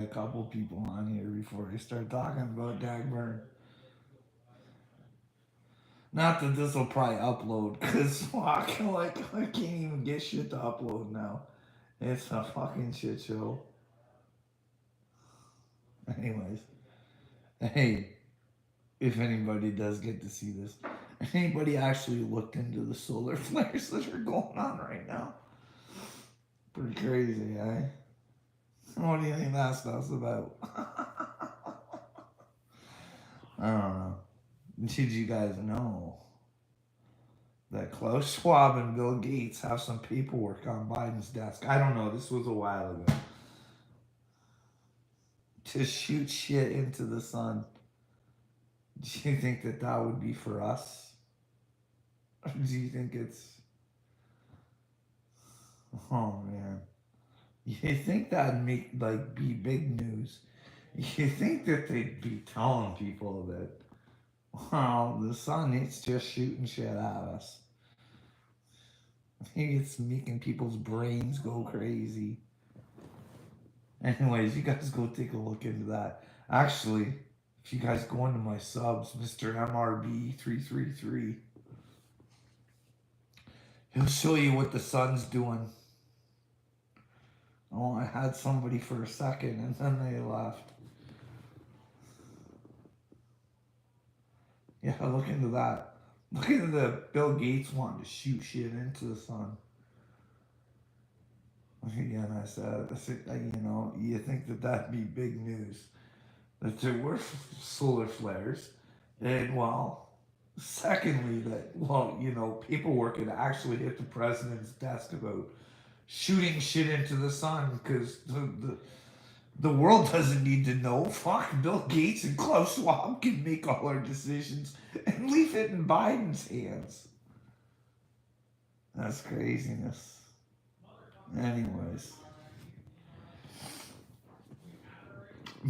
a couple people on here before I start talking about Dagburn. Not that this will probably upload, because fuck, like, I can't even get shit to upload now. It's a fucking shit show. Anyways, hey, if anybody does get to see this, anybody actually looked into the solar flares that are going on right now? Pretty crazy, eh? What do you think that stuff's about? I don't know. Did you guys know that Klaus Schwab and Bill Gates have some paperwork on Biden's desk? I don't know. This was a while ago. To shoot shit into the sun. Do you think that that would be for us? Or do you think it's. Oh, man. You think that'd make, like, be big news? You think that they'd be telling people that, well, the sun is just shooting shit at us? Maybe it's making people's brains go crazy. Anyways, you guys go take a look into that. Actually, if you guys go into my subs, Mr. MRB333, he'll show you what the sun's doing. Oh, I had somebody for a second and then they left. Yeah, look into that. Look into the Bill Gates wanting to shoot shit into the sun. Again, I said, you think that that'd be big news. That there were solar flares. And, well, secondly, that, well, paperwork had actually hit the president's desk about shooting shit into the sun because the world doesn't need to know. Fuck, Bill Gates and Klaus Schwab can make all our decisions and leave it in Biden's hands. That's craziness. Anyways,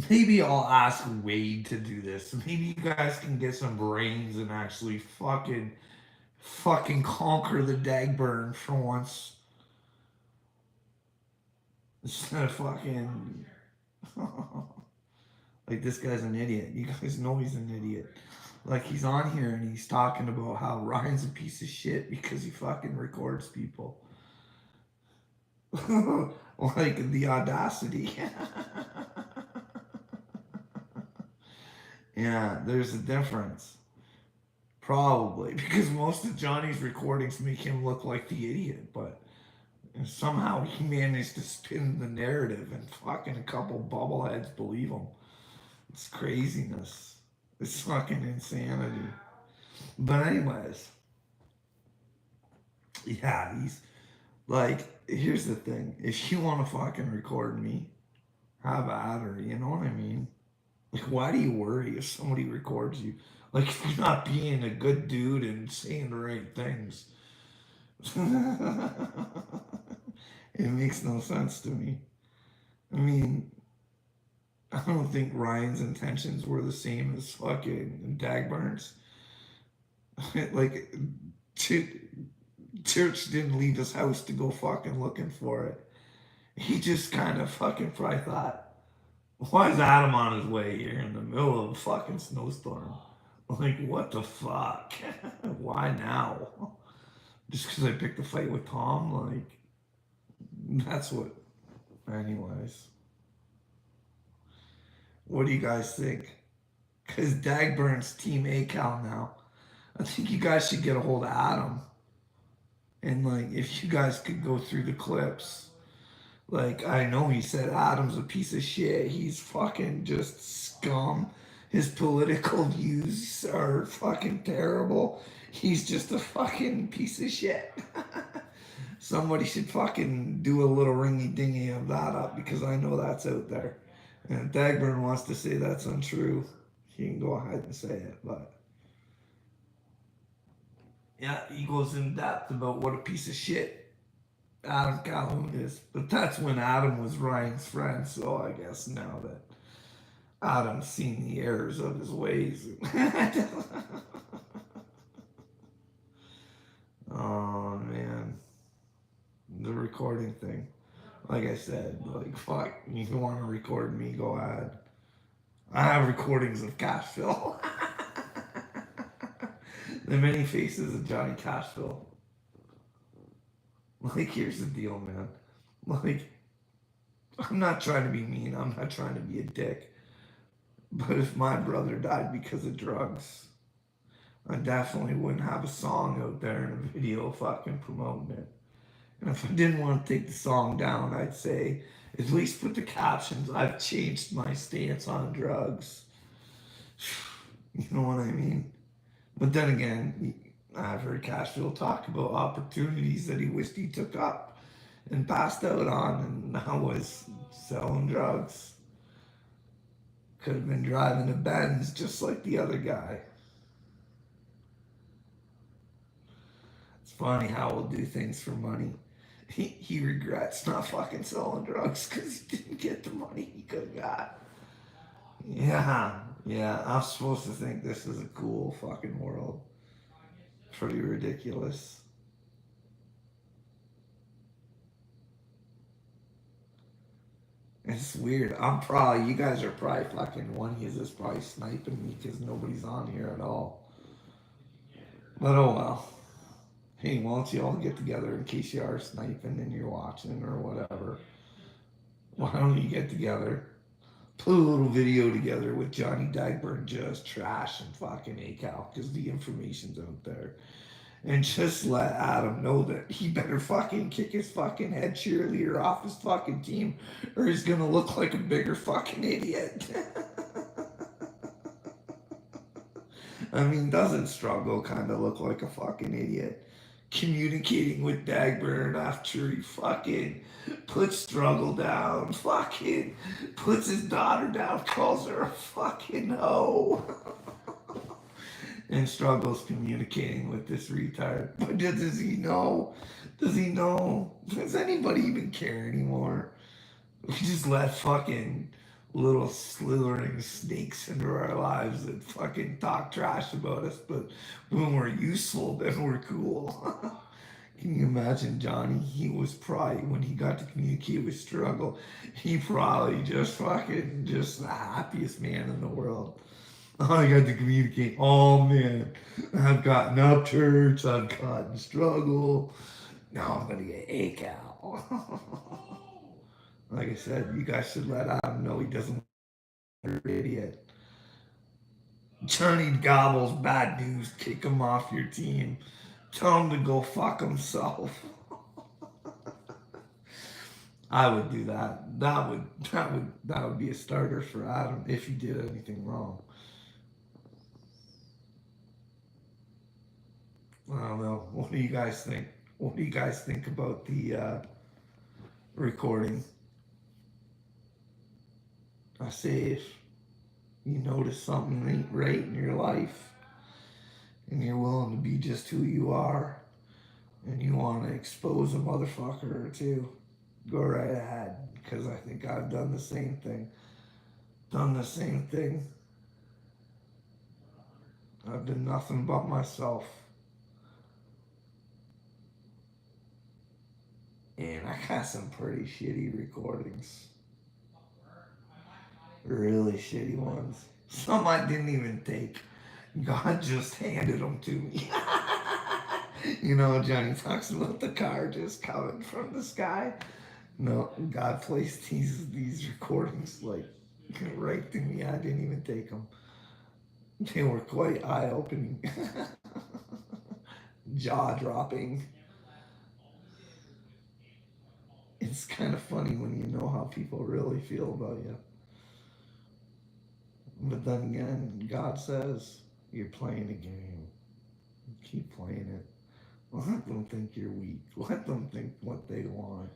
maybe I'll ask Wade to do this. Maybe you guys can get some brains and actually fucking conquer the Dagburn for once. Instead of fucking like this guy's an idiot. You guys know he's an idiot. Like he's on here and he's talking about how Ryan's a piece of shit because he fucking records people. Like the audacity. Yeah, there's a difference. Probably because most of Johnny's recordings make him look like the idiot, but somehow he managed to spin the narrative and fucking a couple bubbleheads believe him. It's craziness. It's fucking insanity. But anyways, yeah, he's like, here's the thing. If you want to fucking record me, have at her, you know what I mean? Like, why do you worry if somebody records you? Like, if you're not being a good dude and saying the right things. It makes no sense to me. I mean, I don't think Ryan's intentions were the same as fucking Dagburn's. Like, Church didn't leave his house to go fucking looking for it. He just kind of fucking probably thought, why is Adam on his way here in the middle of a fucking snowstorm? Like, what the fuck? Why now? Just because I picked a fight with Tom? Like, that's what. Anyways, what do you guys think? Because Dagburn's Team ACAL now. I think you guys should get a hold of Adam. And, like, if you guys could go through the clips. Like, I know he said Adam's a piece of shit. He's fucking just scum. His political views are fucking terrible. He's just a fucking piece of shit. Somebody should fucking do a little ringy dingy of that up because I know that's out there. And if Dagburn wants to say that's untrue, he can go ahead and say it. But yeah, he goes in depth about what a piece of shit Adam Calhoun is. But that's when Adam was Ryan's friend, so I guess now that Adam's seen the errors of his ways. Oh man, the recording thing. Like I said, like, fuck, you want to record me, go ahead. I have recordings of Cashville. The many faces of Johnny Cashville. Like, here's the deal, man. Like, I'm not trying to be mean. I'm not trying to be a dick. But if my brother died because of drugs, I definitely wouldn't have a song out there and a video fucking promoting it. And if I didn't want to take the song down, I'd say, at least put the captions, I've changed my stance on drugs. You know what I mean? But then again, I've heard Cashville talk about opportunities that he wished he took up and passed out on, and now was selling drugs. Could have been driving a Benz just like the other guy. It's funny how we'll do things for money. He regrets not fucking selling drugs because he didn't get the money he could have got. Yeah, I'm supposed to think this is a cool fucking world. Pretty ridiculous. It's weird. You guys are probably fucking, one of you is probably sniping me because nobody's on here at all. But oh well. Hey, why don't you all get together in case you are sniping and you're watching or whatever? Why don't you get together? Put a little video together with Johnny Dagburn just trash and fucking ACAL because the information's out there. And just let Adam know that he better fucking kick his fucking head cheerleader off his fucking team or he's gonna look like a bigger fucking idiot. I mean, doesn't Struggle kind of look like a fucking idiot? Communicating with Dagburn after he fucking puts Struggle down, fucking puts his daughter down, calls her a fucking hoe. And Struggle's communicating with this retard. But does he know? Does he know? Does anybody even care anymore? We just let fucking little slithering snakes into our lives that fucking talk trash about us, but when we're useful, then we're cool. Can you imagine Johnny? He was probably, when he got to communicate with Struggle, he probably just fucking, just the happiest man in the world. I got to communicate. Oh man, I've gotten up church, I've gotten Struggle. Now I'm gonna get ACAL. Like I said, you guys should let Adam know he doesn't want to idiot. Johnny gobbles bad news, kick him off your team. Tell him to go fuck himself. I would do that. That would be a starter for Adam if he did anything wrong. I don't know. What do you guys think? What do you guys think about the recording? I say if you notice something ain't right in your life and you're willing to be just who you are and you want to expose a motherfucker or two, go right ahead because I think I've done the same thing. I've been nothing but myself. And I got some pretty shitty recordings. Really shitty ones. Some I didn't even take. God just handed them to me. You know, Johnny talks about the car just coming from the sky. No, God placed these recordings like right to me. I didn't even take them. They were quite eye-opening, jaw-dropping. It's kind of funny when you know how people really feel about you. But then again, God says, you're playing a game. Keep playing it. Let them think you're weak. Let them think what they want.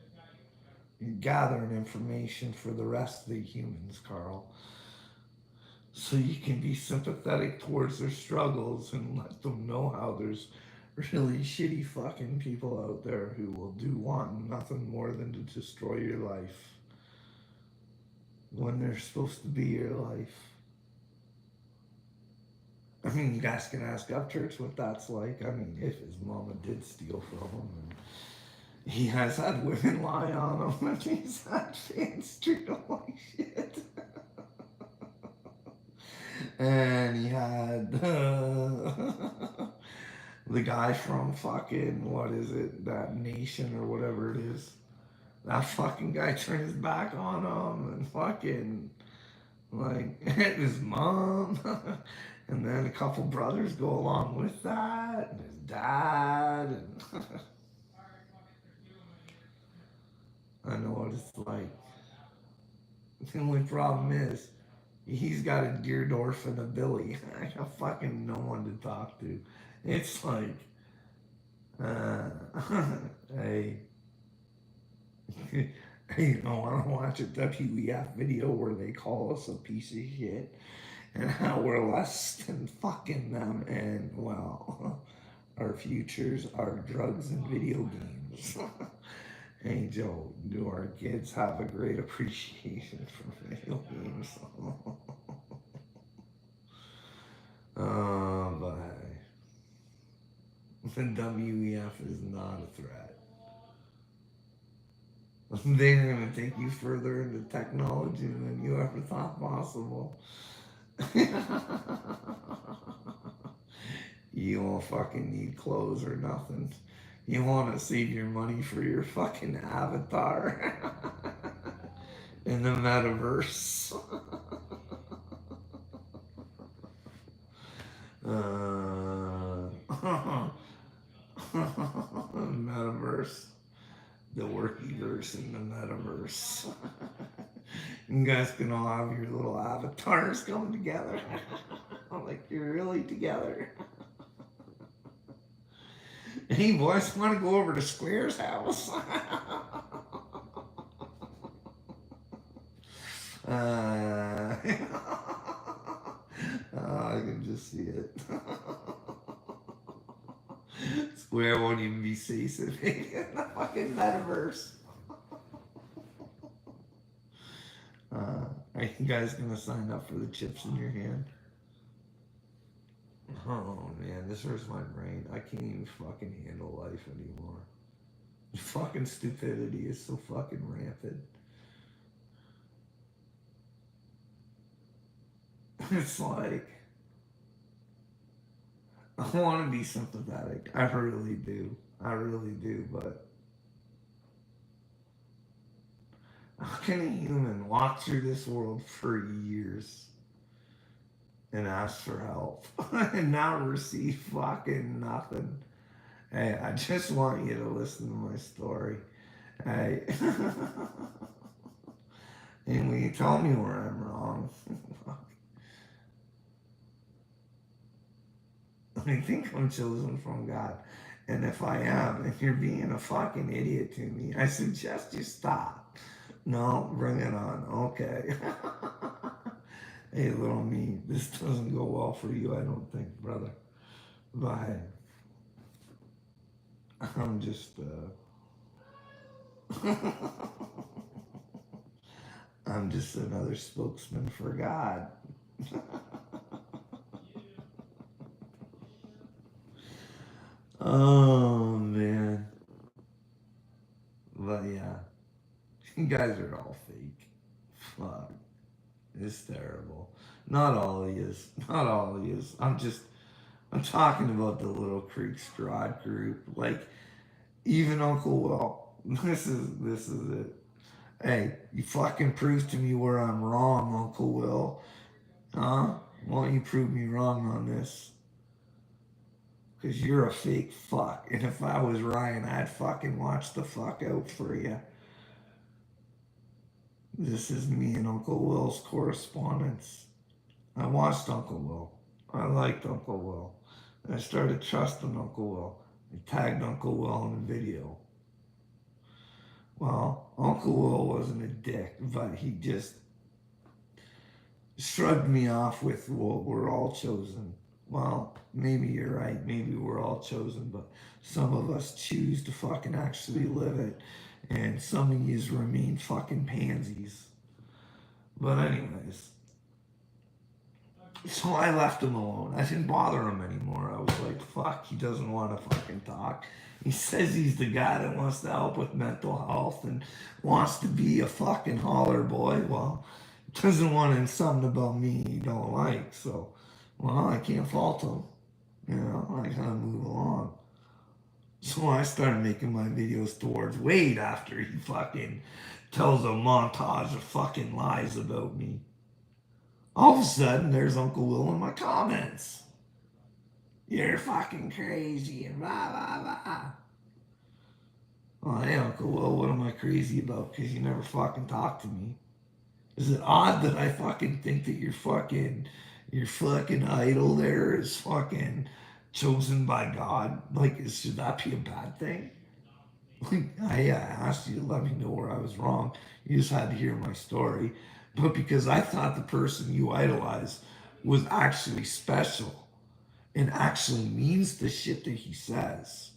You're gathering information for the rest of the humans, Carl. So you can be sympathetic towards their struggles and let them know how there's really shitty fucking people out there who will want nothing more than to destroy your life when they're supposed to be your life. I mean, you guys can ask Upchurch what that's like. I mean, if his mama did steal from him, and He has had women lie on him, and he's had fans treat him like shit. And he had the guy from fucking, what is it, that nation or whatever it is. That fucking guy turned his back on him and fucking, like, hit his mom. And then a couple brothers go along with that, and his dad. And I know what it's like. The only problem is, he's got a Deerdorf and a Billy. I got fucking no one to talk to. It's like, hey, hey, I want to watch a WEF video where they call us a piece of shit and how we're less than fucking them, and well, our futures are drugs and video games. Hey Joe, do our kids have a great appreciation for video games? But the WEF is not a threat. They're going to take you further into technology than you ever thought possible. You won't fucking need clothes or nothing. You want to save your money for your fucking avatar in the metaverse. Metaverse. The workyverse in the metaverse. You guys can all have your little avatars come together. Like you're really together. Hey boys, want to go over to Square's house? I can just see it. Square won't even be safe in the fucking metaverse. Are you guys gonna sign up for the chips in your hand? Oh man, this hurts my brain. I can't even fucking handle life anymore. Fucking stupidity is so fucking rampant. It's like, I want to be sympathetic. I really do. I really do, but how can a human walk through this world for years and ask for help and not receive fucking nothing? Hey, I just want you to listen to my story. Hey, and when you tell me where I'm wrong, I think I'm chosen from God. And if I am, and you're being a fucking idiot to me, I suggest you stop. No, bring it on. Okay. Hey, little me, this doesn't go well for you, I don't think, brother. But I'm just, I'm just another spokesman for God. Oh, man. But yeah, you guys are all fake. Fuck. It's terrible. Not all of yous. Not all of yous. I'm talking about the Little Creek Strahd group. Like, even Uncle Will. This is it. Hey, you fucking prove to me where I'm wrong, Uncle Will. Huh? Why don't you prove me wrong on this? Because you're a fake fuck. And if I was Ryan, I'd fucking watch the fuck out for you. This is me and Uncle Will's correspondence. I watched Uncle Will. I liked Uncle Will. I started trusting Uncle Will. I tagged Uncle Will in the video. Well, Uncle Will wasn't a dick, but he just shrugged me off with, well, we're all chosen. Well, maybe you're right. Maybe we're all chosen, but some of us choose to fucking actually live it, and some of yous remain fucking pansies. But anyways, So I left him alone. I didn't bother him anymore. I was like, fuck, he doesn't want to fucking talk. He says he's the guy that wants to help with mental health and wants to be a fucking holler boy. Well, doesn't want in something about me he don't like. So, well, I can't fault him. You know, I kind of move along. So I started making my videos towards Wade after he fucking tells a montage of fucking lies about me. All of a sudden, there's Uncle Will in my comments. You're fucking crazy and blah, blah, blah. Well, hey, Uncle Will, what am I crazy about? Because you never fucking talk to me. Is it odd that I fucking think that your fucking idol there is fucking chosen by God? Like, should that be a bad thing? Like, I asked you to let me know where I was wrong. You just had to hear my story. But because I thought the person you idolize was actually special and actually means the shit that he says.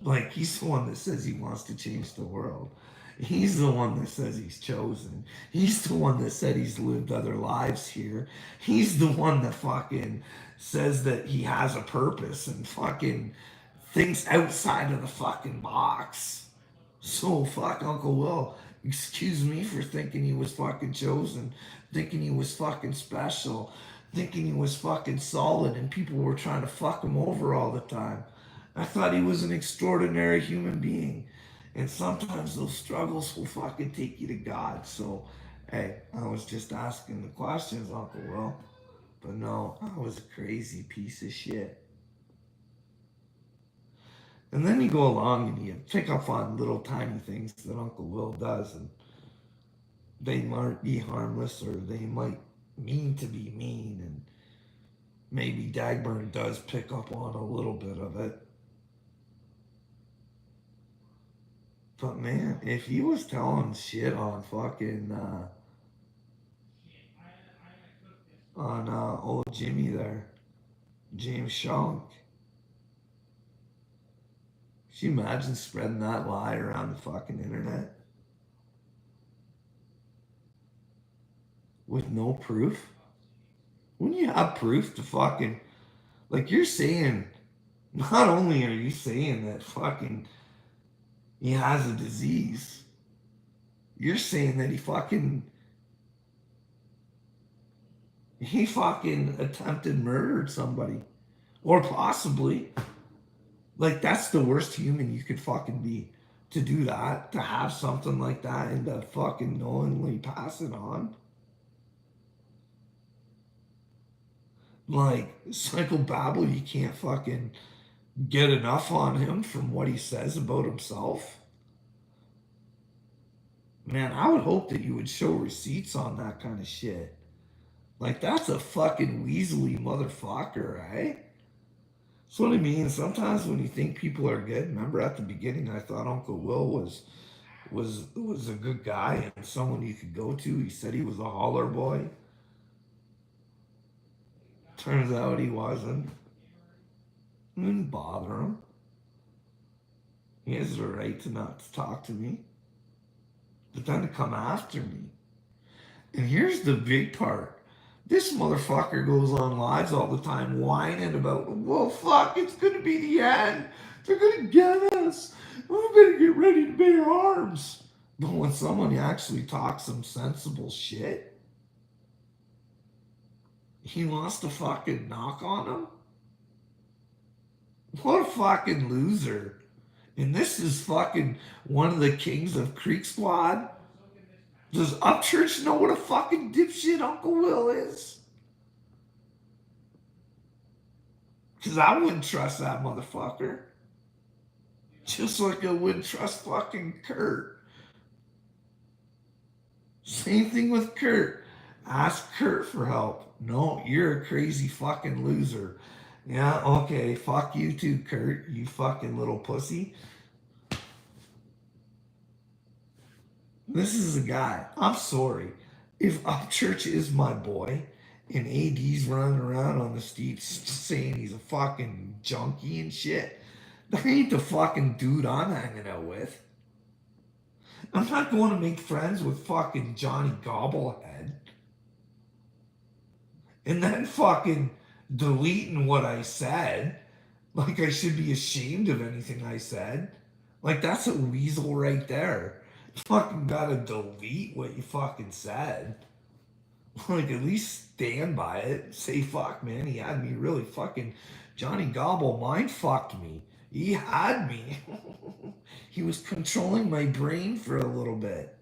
Like, he's the one that says he wants to change the world. He's the one that says he's chosen. He's the one that said he's lived other lives here. He's the one that fucking says that he has a purpose and fucking thinks outside of the fucking box. So fuck Uncle Will. Excuse me for thinking he was fucking chosen, thinking he was fucking special, thinking he was fucking solid, and people were trying to fuck him over all the time. I thought he was an extraordinary human being. And sometimes those struggles will fucking take you to God. So, hey, I was just asking the questions, Uncle Will. But no, I was a crazy piece of shit. And then you go along and you pick up on little tiny things that Uncle Will does, and they might be harmless or they might mean to be mean, and maybe Dagburn does pick up on a little bit of it. But man, if he was telling shit on fucking old Jimmy there, James Shunk, could you imagine spreading that lie around the fucking internet with no proof? Wouldn't you have proof to fucking, like, you're saying, not only are you saying that fucking he has a disease, you're saying that he fucking attempted murdered somebody, or possibly, like, that's the worst human you could fucking be, to do that, to have something like that and to fucking knowingly pass it on. Like, psychobabble, you can't fucking get enough on him from what he says about himself. Man, I would hope that you would show receipts on that kind of shit. Like, that's a fucking weaselly motherfucker, right? That's what I mean. Sometimes when you think people are good, remember at the beginning I thought Uncle Will was a good guy and someone you could go to. He said he was a holler boy. Turns out he wasn't. It didn't bother him. He has the right to not to talk to me. But then to come after me. And here's the big part. This motherfucker goes on lives all the time whining about, well, fuck, it's gonna be the end. They're gonna get us. We better get ready to bear arms. But when someone actually talks some sensible shit, he wants to fucking knock on them. What a fucking loser. And this is fucking one of the kings of Creek Squad. Does Upchurch know what a fucking dipshit Uncle Will is? Because I wouldn't trust that motherfucker. Just like I wouldn't trust fucking Kurt. Same thing with Kurt. Ask Kurt for help. No, you're a crazy fucking loser. Yeah, okay, fuck you too, Kurt, you fucking little pussy. This is a guy. I'm sorry. If Upchurch is my boy and AD's running around on the streets saying he's a fucking junkie and shit, that ain't the fucking dude I'm hanging out with. I'm not going to make friends with fucking Johnny Gobblehead. and then fucking deleting what I said. Like I should be ashamed of anything I said. Like that's a weasel right there. You fucking gotta delete what you fucking said. Like at least stand by it. Say fuck man, he had me really fucking Johnny Gobble mind fucked me. He had me. He was controlling my brain for a little bit.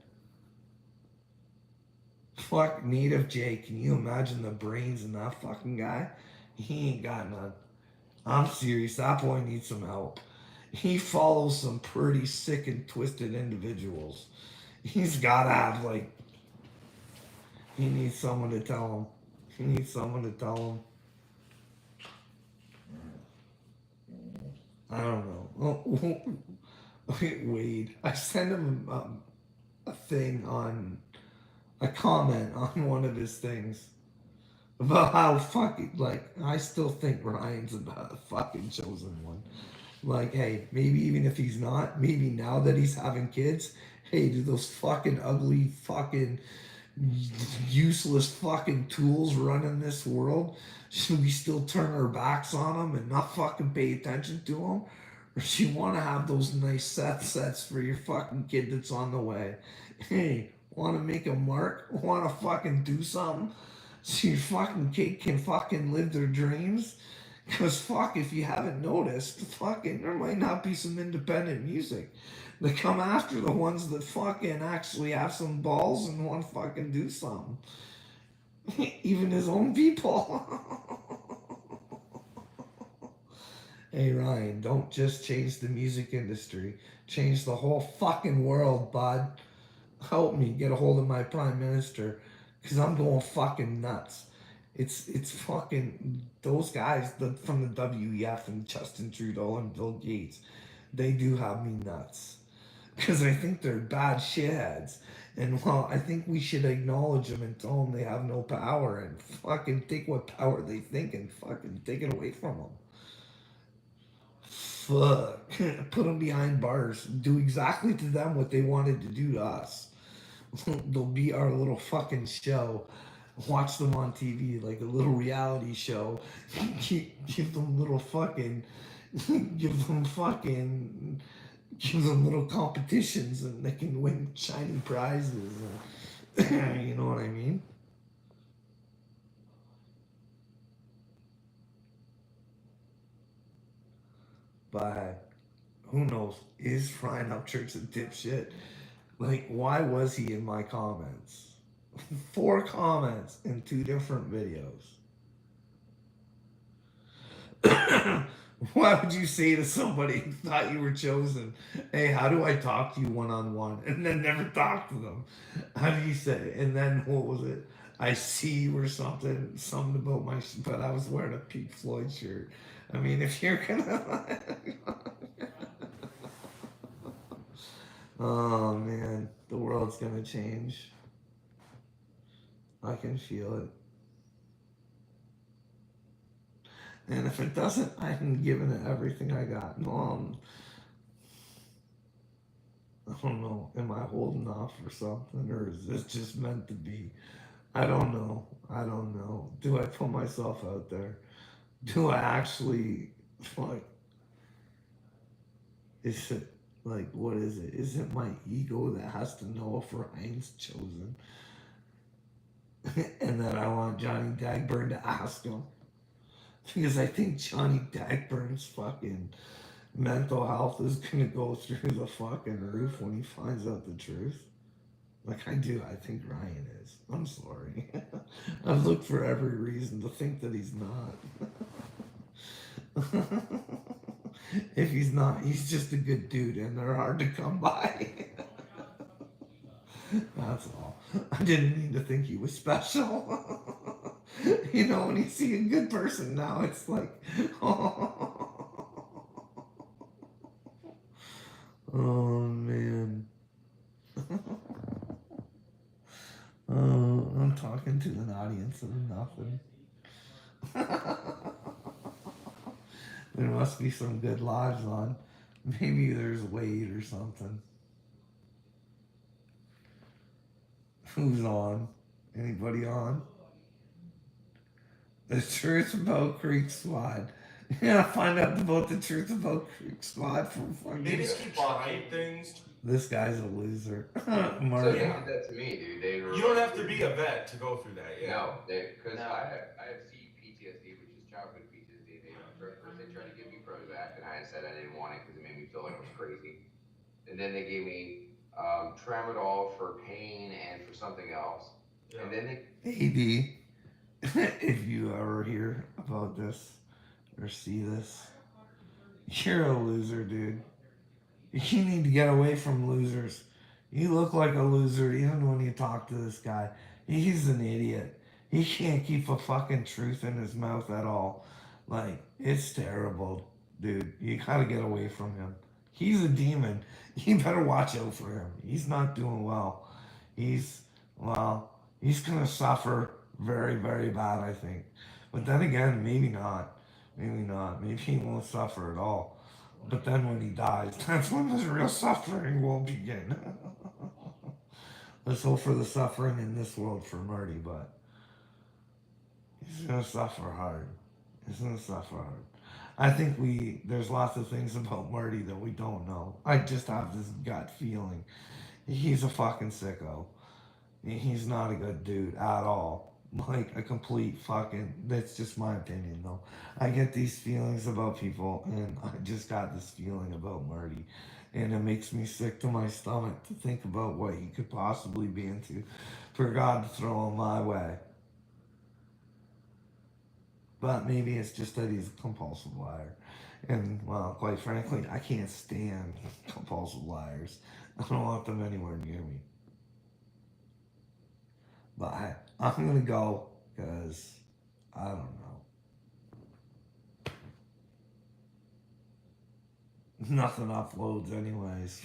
Fuck Native J, can you imagine the brains in that fucking guy? He ain't got none. I'm serious, that boy needs some help. He follows some pretty sick and twisted individuals. He's gotta have like he needs someone to tell him. He needs someone to tell him. I don't know. Wade, I sent him a thing on a comment on one of his things about how fucking like I still think Ryan's about the fucking chosen one. Like, hey, maybe even if he's not, maybe now that he's having kids, hey, do those fucking ugly fucking useless fucking tools running this world? Should we still turn our backs on them and not fucking pay attention to them? Or do you want to have those nice sets for your fucking kid that's on the way? Hey, want to make a mark? Want to fucking do something? So your fucking kid can fucking live their dreams? Because fuck, if you haven't noticed, fucking, there might not be some independent music. They come after the ones that fucking actually have some balls and want to fucking do something. Even his own people. Hey Ryan, don't just change the music industry. Change the whole fucking world, bud. Help me get a hold of my prime minister. Because I'm going fucking nuts. It's fucking those guys from the WEF and Justin Trudeau and Bill Gates. They do have me nuts because I think they're bad shitheads. And well, I think we should acknowledge them and tell them they have no power and fucking take what power they think and fucking take it away from them. Fuck. Put them behind bars. Do exactly to them what they wanted to do to us. They'll be our little fucking show. Watch them on TV like a little reality show. Give them little fucking, give them fucking, give them little competitions and they can win shiny prizes. And, you know what I mean? But who knows? Is Ryan Upchurch a dipshit? Like, why was he in my comments? 4 comments in 2 different videos. Why would you say to somebody who thought you were chosen, hey, how do I talk to you one on one? And then never talk to them? How do you say? And then what was it? I see you or something. Something about my. But I was wearing a Pink Floyd shirt. I mean, if you're gonna. Oh man, the world's gonna change. I can feel it. And if it doesn't, I haven't given it everything I got. No, I don't know. Am I holding off for something, or is this just meant to be? I don't know. I don't know. Do I put myself out there? Do I actually like? Is it like what is it? Is it my ego that has to know if Ryan's chosen, and that I want Johnny Dagburn to ask him? Because I think Johnny Dagburn's fucking mental health is gonna go through the fucking roof when he finds out the truth. Like I do, I think Ryan is. I'm sorry. I've looked for every reason to think that he's not. If he's not, he's just a good dude and they're hard to come by. That's all. I didn't mean to think he was special. You know, when you see a good person now, it's like, oh man. Oh, I'm talking to an audience of nothing. There must be some good lives on. Maybe there's Wade or something. Who's on? Anybody on? The truth about Creek Squad. Yeah, find out about the truth about Creek Squad from They fucking. just keep trying things. This guy's a loser. So they Marty. Yeah. did that to me, dude. They were You don't like, have to be a vet to go through that. Yeah. no, because I have CPTSD, which is childhood PTSD. They first they tried to give me Prozac, and I said I didn't want it because it made me feel like I was crazy. And then they gave me tramadol for pain and for something else. Yeah. And then they AD, if you ever hear about this or see this, you're a loser, dude. You need to get away from losers. You look like a loser even when you talk to this guy. He's an idiot. He can't keep a fucking truth in his mouth at all. Like, it's terrible, dude. You gotta get away from him. He's a demon. You better watch out for him. He's not doing well. He's, well, he's gonna suffer very, very bad, I think. But then again, maybe not. Maybe not. Maybe he won't suffer at all. But then when he dies, that's when the real suffering will begin. Let's hope for the suffering in this world for Marty, but he's gonna suffer hard. He's gonna suffer hard. I think there's lots of things about Marty that we don't know. I just have this gut feeling. He's a fucking sicko. He's not a good dude at all. Like a complete fucking. That's just my opinion, though. I get these feelings about people, and I just got this feeling about Marty, and it makes me sick to my stomach to think about what he could possibly be into, for God to throw him my way. But maybe it's just that he's a compulsive liar, and well, quite frankly, I can't stand compulsive liars. I don't want them anywhere near me. But I'm gonna go because I don't know. Nothing uploads anyways.